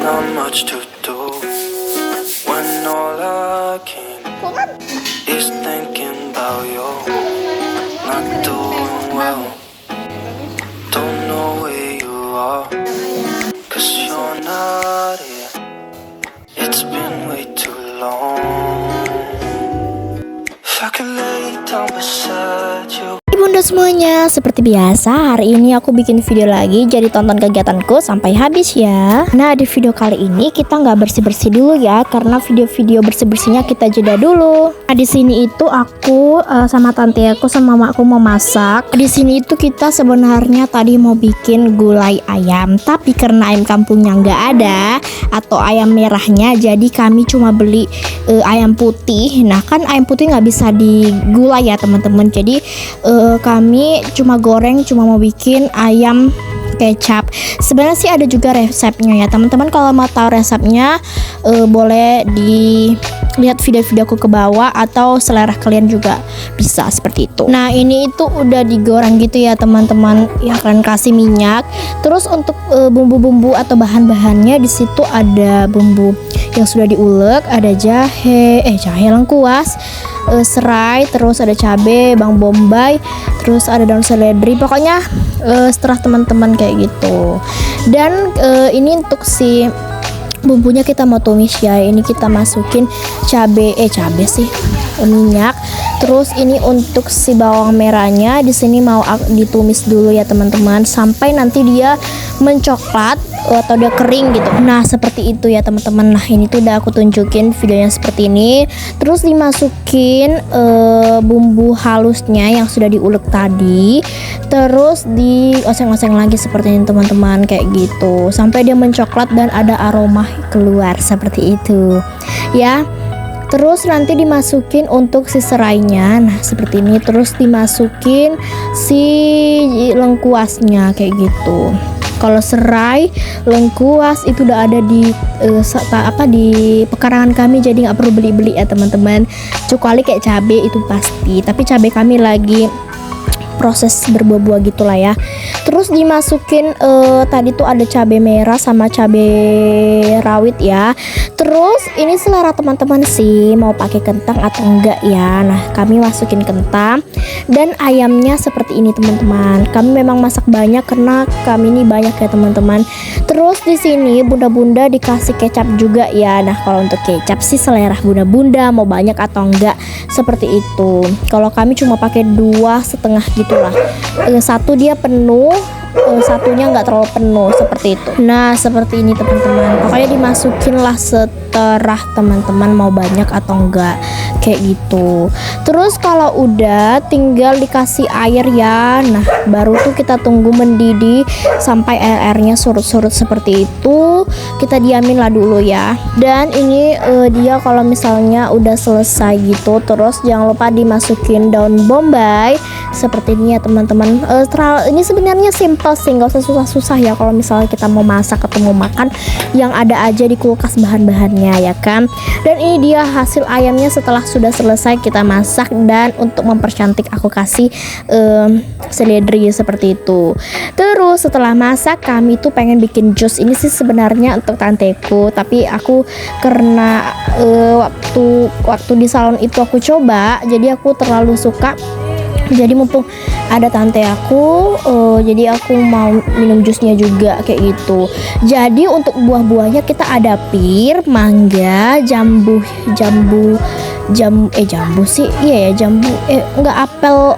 not much to do when all I can is thinking about you. Not doing well, don't know where you are, 'cause you're not here. It's been way too long. If I could lay down beside you. Bunda semuanya, seperti biasa hari ini aku bikin video lagi, jadi tonton kegiatanku sampai habis ya. Nah di video kali ini kita nggak bersih-bersih dulu ya, karena video-video bersih-bersihnya kita jeda dulu. Nah di sini itu aku sama tante aku sama mamaku mau masak. Di sini itu kita sebenarnya tadi mau bikin gulai ayam, tapi karena ayam kampungnya nggak ada atau ayam merahnya, jadi kami cuma beli ayam putih. Nah kan ayam putih nggak bisa digulai ya teman-teman, jadi kami cuma goreng, cuma mau bikin ayam kecap. Sebenarnya sih ada juga resepnya ya teman-teman. Kalau mau tahu resepnya boleh dilihat video-videoku ke bawah, atau selera kalian juga bisa seperti itu. Nah ini itu udah digoreng gitu ya teman-teman, ya kalian kasih minyak. Terus untuk bumbu-bumbu atau bahan-bahannya di situ ada bumbu yang sudah diulek, ada jahe lengkuas, serai, terus ada cabai, bawang bombay, terus ada daun seledri. Pokoknya setelah teman-teman kayak gitu. Dan ini untuk si bumbunya kita mau tumis ya. Ini kita masukin minyak. Terus ini untuk si bawang merahnya di sini mau ditumis dulu ya teman-teman, sampai nanti dia mencoklat atau dia kering gitu. Nah seperti itu ya teman-teman. Nah ini tuh udah aku tunjukin videonya seperti ini. Terus dimasukin bumbu halusnya yang sudah diulek tadi, terus dioseng-oseng lagi seperti ini teman-teman, kayak gitu sampai dia mencoklat dan ada aroma keluar seperti itu ya. Terus nanti dimasukin untuk si serainya, nah seperti ini. Terus dimasukin si lengkuasnya kayak gitu. Kalau serai, lengkuas itu udah ada di di pekarangan kami, jadi nggak perlu beli-beli ya teman-teman. Kecuali kayak cabai itu pasti, tapi cabai kami lagi proses berbuah-buah gitulah ya. Terus dimasukin tadi tuh ada cabai merah sama cabai rawit ya. Terus ini selera teman-teman sih mau pakai kentang atau enggak ya. Nah kami masukin kentang dan ayamnya seperti ini teman-teman. Kami memang masak banyak karena kami ini banyak ya teman-teman. Terus di sini bunda-bunda dikasih kecap juga ya. Nah kalau untuk kecap sih selera bunda-bunda mau banyak atau enggak seperti itu. Kalau kami cuma pakai 2,5 gitulah. Satu dia penuh, satunya nggak terlalu penuh seperti itu. Nah seperti ini teman-teman. Pokoknya dimasukin lah seterah teman-teman mau banyak atau enggak kayak gitu. Terus kalau udah tinggal dikasih air ya. Nah baru tuh kita tunggu mendidih sampai airnya surut-surut seperti itu. Kita diamin lah dulu ya. Dan ini dia kalau misalnya udah selesai gitu, terus jangan lupa dimasukin daun bombay seperti ini ya teman-teman. Ini sebenarnya simple sih, nggak usah susah-susah ya kalau misalnya kita mau masak atau mau makan, yang ada aja di kulkas bahan-bahannya ya kan. Dan ini dia hasil ayamnya setelah sudah selesai kita masak. Dan untuk mempercantik aku kasih seledri seperti itu. Terus setelah masak kami tuh pengen bikin jus. Ini sih sebenarnya untuk tanteku, tapi aku karena waktu di salon itu aku coba, jadi aku terlalu suka. Jadi mumpung ada tante aku, jadi aku mau minum jusnya juga kayak gitu. Jadi untuk buah-buahnya kita ada pir, mangga, jambu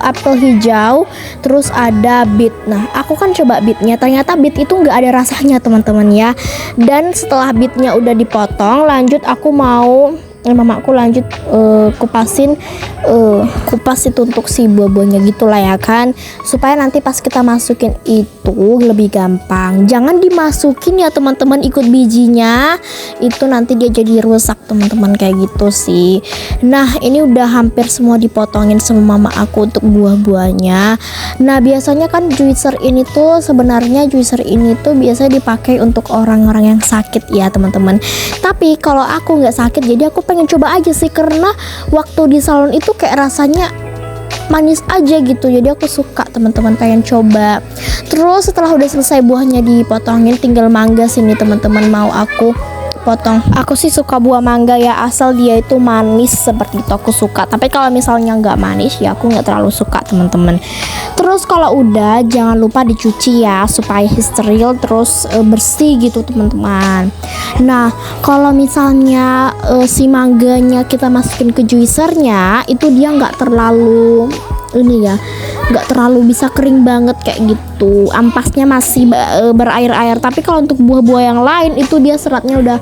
apel hijau, terus ada bit. Nah aku kan coba bitnya, ternyata bit itu nggak ada rasanya teman-teman ya. Dan setelah bitnya udah dipotong, lanjut aku mau mamaku lanjut kupas itu untuk si buah-buahnya gitulah ya kan, supaya nanti pas kita masukin itu lebih gampang. Jangan dimasukin ya teman-teman ikut bijinya, itu nanti dia jadi rusak teman-teman kayak gitu sih. Nah ini udah hampir semua dipotongin sama mama aku untuk buah-buahnya. Nah biasanya kan juicer ini tuh biasa dipakai untuk orang-orang yang sakit ya teman-teman. Tapi kalau aku nggak sakit, jadi aku pengen coba aja sih, karena waktu di salon itu kayak rasanya manis aja gitu, jadi aku suka teman-teman, pengen coba. Terus setelah udah selesai buahnya dipotongin, tinggal mangga sini teman-teman mau aku potong. Aku sih suka buah mangga ya, asal dia itu manis seperti itu aku suka. Tapi kalau misalnya nggak manis ya aku nggak terlalu suka teman-teman. Terus kalau udah jangan lupa dicuci ya supaya steril terus bersih gitu teman-teman. Nah kalau misalnya si mangganya kita masukin ke juicernya itu dia nggak terlalu ini ya, nggak terlalu bisa kering banget kayak gitu, ampasnya masih berair-air. Tapi kalau untuk buah-buah yang lain itu dia seratnya udah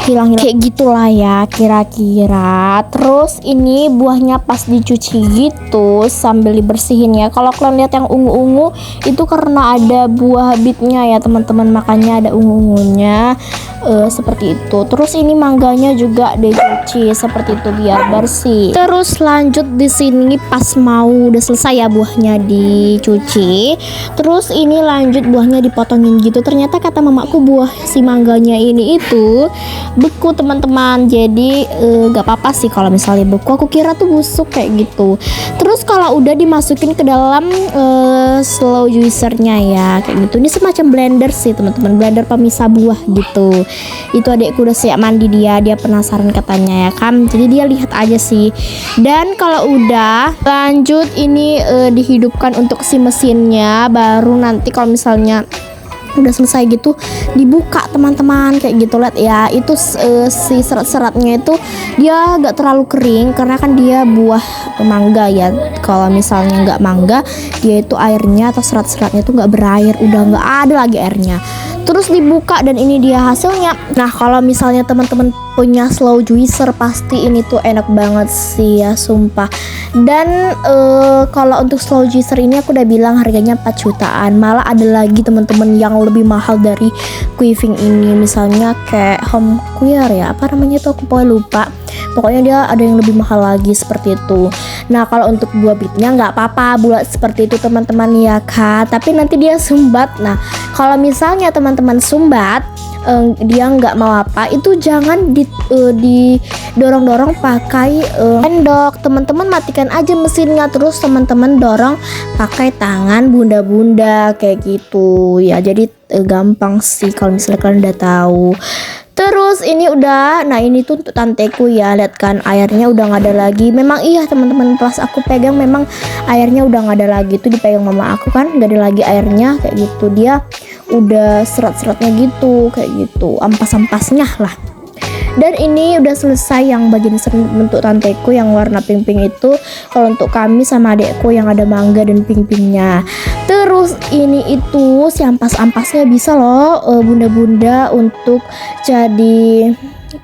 hilang kayak gitulah ya kira-kira. Terus ini buahnya pas dicuci gitu sambil dibersihin ya, kalau kalian lihat yang ungu-ungu itu karena ada buah bitnya ya teman-teman, makanya ada ungu-ungunya seperti itu. Terus ini mangganya juga dicuci seperti itu biar bersih. Terus lanjut di sini pas mau udah selesai ya buahnya dicuci, terus ini lanjut buahnya dipotongin gitu. Ternyata kata mamaku buah si mangganya ini itu beku teman-teman, jadi gak apa-apa sih kalau misalnya beku, aku kira tuh busuk kayak gitu. Terus kalau udah dimasukin ke dalam slow juicernya ya kayak gitu, ini semacam blender sih teman-teman, blender pemisah buah gitu. Itu adekku udah siap mandi, dia penasaran katanya ya kan, jadi dia lihat aja sih. Dan kalau udah lanjut ini dihidupkan untuk si mesinnya, baru nanti kalau misalnya udah selesai gitu dibuka teman-teman kayak gitu. Lihat ya itu si serat-seratnya itu dia gak terlalu kering karena kan dia buah mangga ya. Kalau misalnya nggak mangga dia itu airnya atau serat-seratnya itu nggak berair, udah nggak ada lagi airnya. Terus dibuka dan ini dia hasilnya. Nah kalau misalnya teman-teman punya slow juicer pasti ini tuh enak banget sih ya sumpah. Dan kalau untuk slow juicer ini aku udah bilang harganya 4 jutaan. Malah ada lagi teman-teman yang lebih mahal dari Quiving ini, misalnya kayak Home Queer ya, apa namanya tuh aku pokoknya lupa. Pokoknya dia ada yang lebih mahal lagi seperti itu. Nah kalau untuk buah bitnya nggak apa-apa buat seperti itu teman-teman ya kak, tapi nanti dia sumbat. Nah kalau misalnya teman-teman sumbat dia nggak mau apa, itu jangan didorong-dorong pakai sendok. Teman-teman matikan aja mesinnya, terus teman-teman dorong pakai tangan bunda-bunda kayak gitu ya. Jadi gampang sih kalau misalnya kalian udah tahu. Terus ini udah, nah ini tuh untuk tanteku ya, lihat kan airnya udah nggak ada lagi. Memang iya teman-teman, pas aku pegang memang airnya udah nggak ada lagi, tuh dipegang mama aku kan nggak ada lagi airnya kayak gitu. Dia udah serat-seratnya gitu kayak gitu, ampas-ampasnya lah. Dan ini udah selesai yang bagian bentuk tanteku yang warna pink-pink itu. Kalau untuk kami sama adekku yang ada mangga dan pink-pinknya. Terus ini itu si ampas-ampasnya bisa loh bunda-bunda untuk jadi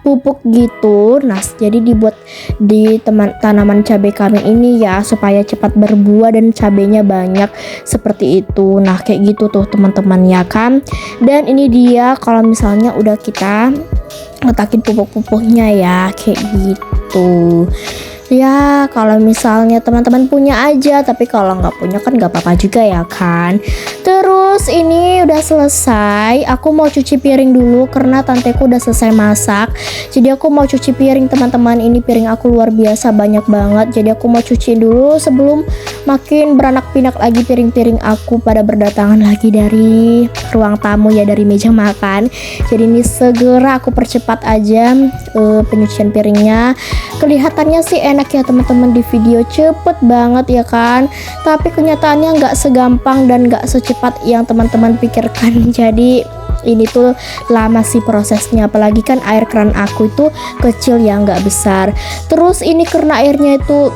pupuk gitu. Nah jadi dibuat di tanaman cabai kami ini ya supaya cepat berbuah dan cabainya banyak seperti itu. Nah kayak gitu tuh teman-teman ya kan. Dan ini dia kalau misalnya udah kita letakin pupuk-pupuknya ya kayak gitu ya. Kalau misalnya teman-teman punya aja, tapi kalau nggak punya kan nggak apa-apa juga ya kan. Terus ini udah selesai, aku mau cuci piring dulu karena tanteku udah selesai masak. Jadi aku mau cuci piring teman-teman, ini piring aku luar biasa banyak banget. Jadi aku mau cuci dulu sebelum makin beranak pinak lagi piring-piring aku pada berdatangan lagi dari ruang tamu ya, dari meja makan. Jadi ini segera aku percepat aja penyucian piringnya. Kelihatannya sih enak ya teman-teman di video, cepet banget ya kan, tapi kenyataannya nggak segampang dan nggak secepat yang teman-teman pikirkan. Jadi ini tuh lama sih prosesnya, apalagi kan air keran aku itu kecil ya, nggak besar. Terus ini karena airnya itu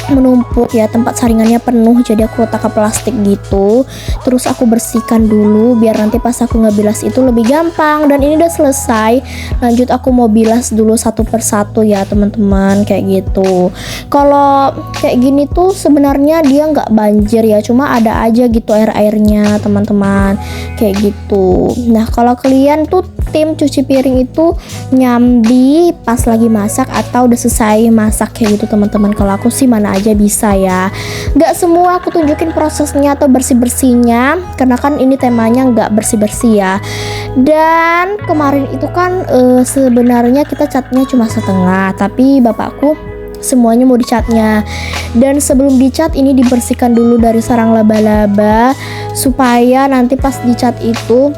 menumpuk ya, tempat saringannya penuh, jadi aku letak ke plastik gitu. Terus aku bersihkan dulu biar nanti pas aku ngebilas itu lebih gampang. Dan ini udah selesai, lanjut aku mau bilas dulu satu persatu ya teman-teman kayak gitu. Kalau kayak gini tuh sebenarnya dia nggak banjir ya, cuma ada aja gitu air-airnya teman-teman kayak gitu. Nah kalau kalian tuh tim cuci piring itu nyambi pas lagi masak atau udah selesai masak kayak gitu teman-teman. Kalau aku sih mana aja bisa ya, nggak semua aku tunjukin prosesnya atau bersih-bersihnya karena kan ini temanya nggak bersih-bersih ya. Dan kemarin itu kan sebenarnya kita catnya cuma setengah, tapi bapakku semuanya mau dicatnya. Dan sebelum dicat ini dibersihkan dulu dari sarang laba-laba supaya nanti pas dicat itu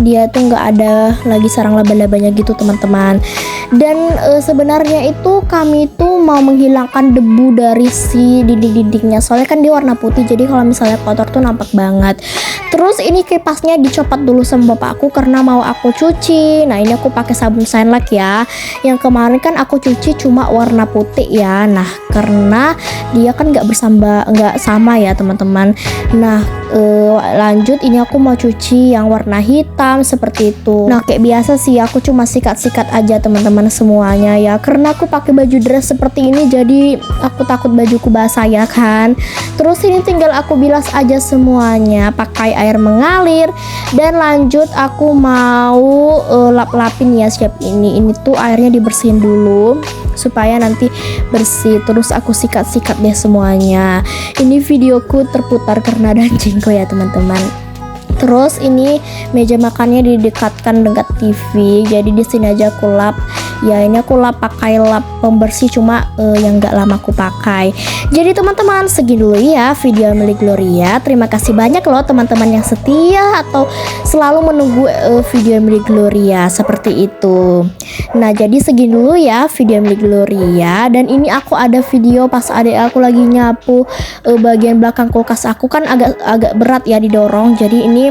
dia tuh nggak ada lagi sarang laba-labanya gitu teman-teman. Dan sebenarnya itu kami tuh mau menghilangkan debu dari si dinding-dindingnya, soalnya kan dia warna putih, jadi kalau misalnya kotor tuh nampak banget. Terus ini kipasnya dicopot dulu sama bapakku karena mau aku cuci. Nah ini aku pakai sabun Sunlight ya. Yang kemarin kan aku cuci cuma warna putih ya. Nah karena dia kan nggak sama ya teman-teman. Nah lanjut ini aku mau cuci yang warna hitam seperti itu. Nah kayak biasa sih aku cuma sikat-sikat aja teman-teman semuanya ya, karena aku pakai baju dress seperti ini jadi aku takut bajuku basah ya kan. Terus ini tinggal aku bilas aja semuanya pakai air mengalir. Dan lanjut aku mau lap-lapin ya siap ini tuh airnya dibersihin dulu supaya nanti bersih. Terus aku sikat-sikat deh semuanya. Ini videoku terputar karena ada anjingku ya teman-teman. Terus ini meja makannya didekatkan dengan TV, jadi di sini aja aku lap. Ya ini aku lap pakai lap pembersih cuma yang gak lama aku pakai. Jadi teman-teman segini dulu ya video Emily Gloria. Terima kasih banyak loh teman-teman yang setia atau selalu menunggu video Emily Gloria seperti itu. Nah jadi segini dulu ya video Emily Gloria. Dan ini aku ada video pas adik aku lagi nyapu bagian belakang kulkas aku, kan agak berat ya didorong. Jadi ini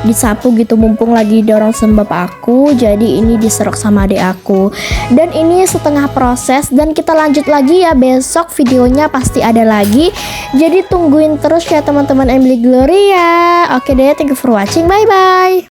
disapu gitu mumpung lagi dorong sama bapak aku, jadi ini diserok sama adik aku. Dan ini setengah proses dan kita lanjut lagi ya besok, videonya pasti ada lagi, jadi tungguin terus ya teman-teman Emily Gloria. Oke deh, thank you for watching, bye bye.